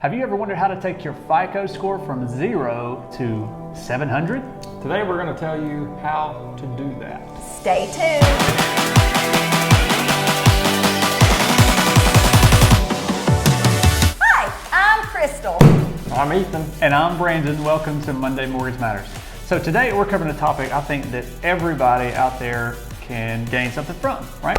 Have you ever wondered how to take your FICO score from 0 to 700? Today we're going to tell you how to do that. Stay tuned. Hi, I'm Crystal. I'm Ethan. And I'm Brandon. Welcome to Monday Mortgage Matters. So today we're covering a topic I think that everybody out there can gain something from, right?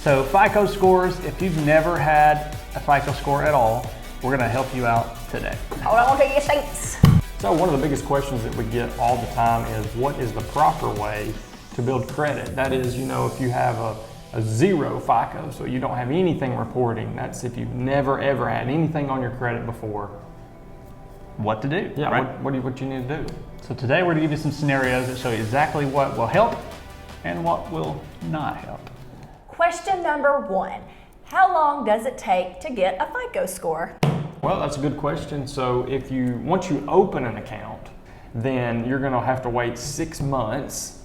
So FICO scores, if you've never had a FICO score at all, we're going to help you out today. Hold on to your seats. So one of the biggest questions that we get all the time is, what is the proper way to build credit? That is, if you have a 0 FICO, so you don't have anything reporting. That's if you've never ever had anything on your credit before. What to do, Yeah, right? what you need to do. So today we're going to give you some scenarios that show you exactly what will help and what will not help. Question number 1. How long does it take to get a FICO score? Well, that's a good question. So once you open an account, then you're going to have to wait 6 months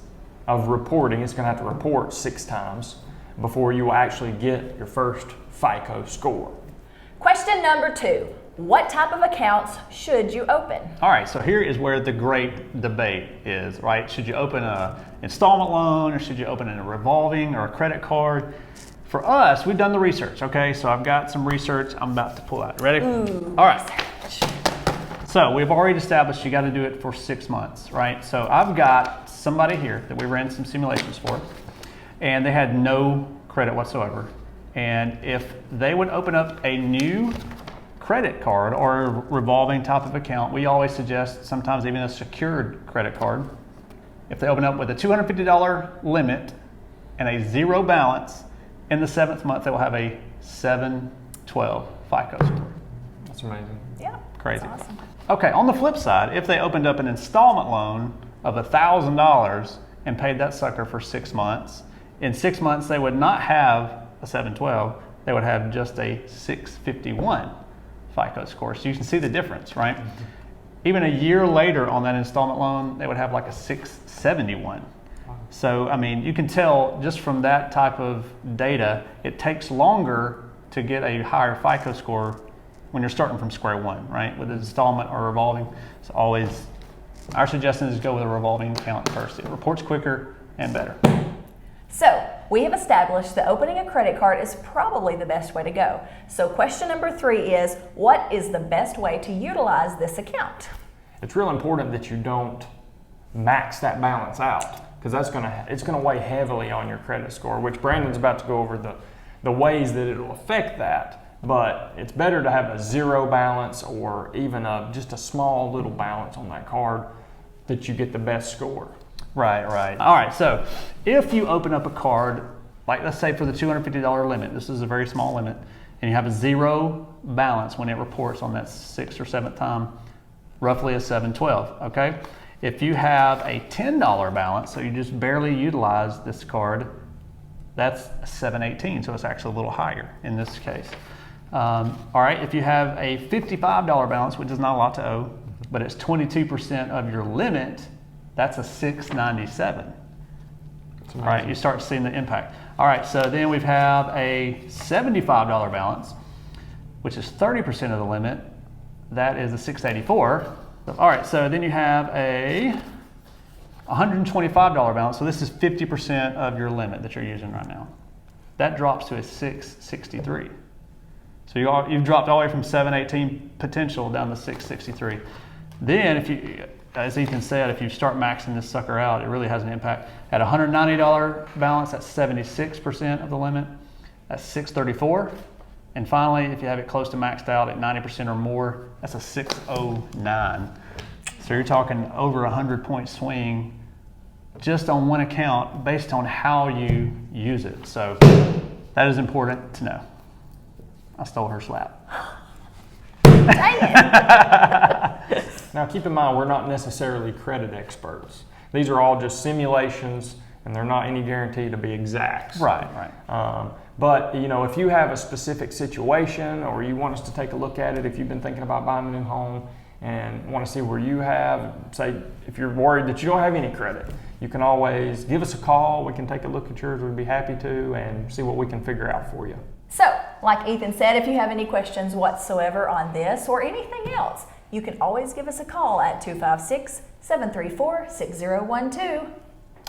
of reporting. It's going to have to report 6 times before you will actually get your first FICO score. Question number 2. What type of accounts should you open? All right, so here is where the great debate is, right? Should you open an installment loan, or should you open a revolving or a credit card? For us, we've done the research, okay? So I've got some research I'm about to pull out. Ready? Ooh, all right. So we've already established you got to do it for 6 months, right? So I've got somebody here that we ran some simulations for, and they had no credit whatsoever. And if they would open up a new credit card or a revolving type of account, we always suggest sometimes even a secured credit card. If they open up with a $250 limit and a 0 balance, in the 7th month, they will have a 712 FICO score. That's amazing. Yeah. Crazy. That's awesome. Okay, on the flip side, if they opened up an installment loan of $1,000 and paid that sucker for 6 months, in 6 months they would not have a 712, they would have just a 651 FICO score. So you can see the difference, right? Even a year later on that installment loan, they would have like a 671. So, I mean, you can tell just from that type of data, it takes longer to get a higher FICO score when you're starting from square one, right? With an installment or revolving. So always, our suggestion is go with a revolving account first. It reports quicker and better. So, we have established that opening a credit card is probably the best way to go. So question number 3 is, what is the best way to utilize this account? It's real important that you don't max that balance out, because it's gonna weigh heavily on your credit score, which Brandon's about to go over the ways that it'll affect that. But it's better to have a 0 balance or even just a small little balance on that card that you get the best score. Right. All right, so if you open up a card, like let's say for the $250 limit, this is a very small limit, and you have a 0 balance when it reports on that 6th or 7th time, roughly a 712, okay? If you have a $10 balance, so you just barely utilize this card, that's a 718, so it's actually a little higher in this case. All right, if you have a $55 balance, which is not a lot to owe, but it's 22% of your limit, that's a 697. All right, you start seeing the impact. All right, so then we have a $75 balance, which is 30% of the limit. That is a 684. All right, so then you have a $125 balance. So this is 50% of your limit that you're using right now. That drops to a 663. So you've dropped all the way from 718 potential down to 663. Then if you, as Ethan said, if you start maxing this sucker out, it really has an impact. At $190 balance, that's 76% of the limit. That's 634. And finally, if you have it close to maxed out at 90% or more, that's a 609. So you're talking over 100-point swing just on one account based on how you use it. So that is important to know. I stole her slap. Dang it. Now keep in mind, we're not necessarily credit experts. These are all just simulations, and they're not any guarantee to be exact. Right. But if you have a specific situation, or you want us to take a look at it, if you've been thinking about buying a new home and want to see where you have, say, if you're worried that you don't have any credit, you can always give us a call. We can take a look at yours. We'd be happy to, and see what we can figure out for you. So, like Ethan said, if you have any questions whatsoever on this or anything else, you can always give us a call at 256-734-6012.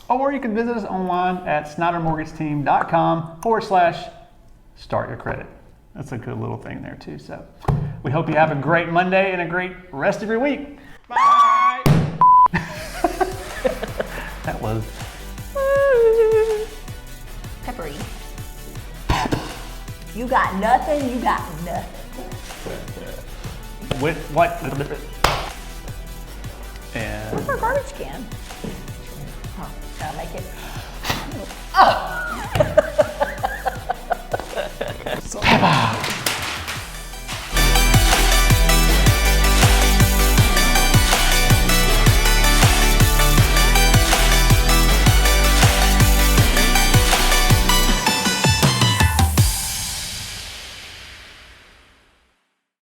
Or you can visit us online at snydermortgageteam.com/start your credit. That's a good little thing there too. So we hope you have a great Monday and a great rest of your week. Bye. That was Peppery. You got nothing, you got nothing. with what? And Where's our garbage can? Oh, gotta make it. Oh!